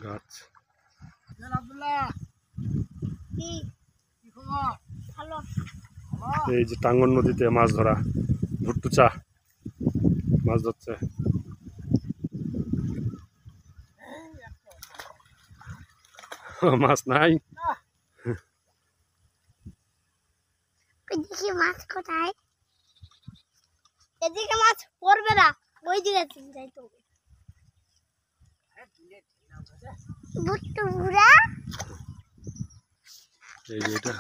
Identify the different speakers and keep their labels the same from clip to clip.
Speaker 1: গাছ। এই যে টাঙ্গন নদীতে মাছ ধরা, ভুট্টুচা মাছ ধরছে। মাছ নাই,
Speaker 2: এদিকে মাছ কোথায়? এদিকে মাছ পড়বে না, ওই দিকে যাইতে হবে। ভুট্টু বুড়া
Speaker 1: এই যে এটা,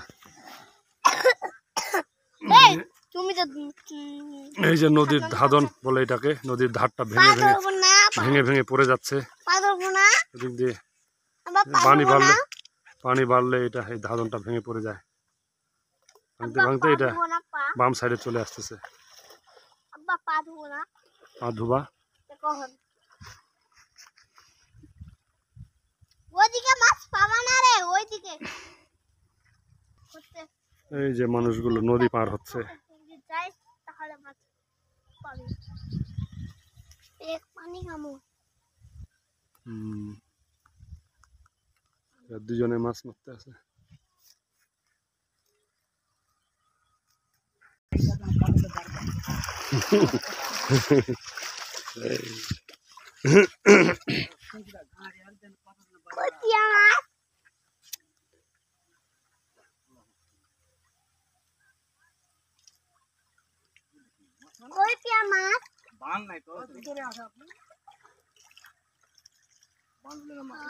Speaker 2: তুমি তো
Speaker 1: এই যে নদীর ধাদন বলে এটাকে, নদীর ধারটা ভেঙে ভেঙে ভেঙে ভেঙে পড়ে যাচ্ছে এদিক দিয়ে। পানি বাড়লে এটা এই ধাদনটা ভেঙে পড়ে যায়, ভাঙতে ভাঙতে এটা বাম সাইডে চলে আসতেছে। পা ধুবা
Speaker 2: ওইদিকে মাছ পাবা না রে, ওইদিকে
Speaker 1: এই যে মানুষগুলো নদী পার হচ্ছে।
Speaker 2: তাহলে মাছ পাবি। এক পানি খামো।
Speaker 1: দুজনে মাছ মারতে আছে।
Speaker 2: কই পিয়া মাছ?
Speaker 3: বান নাই তো, ভিতরে আছে আপনি। বান দিলে মাছ।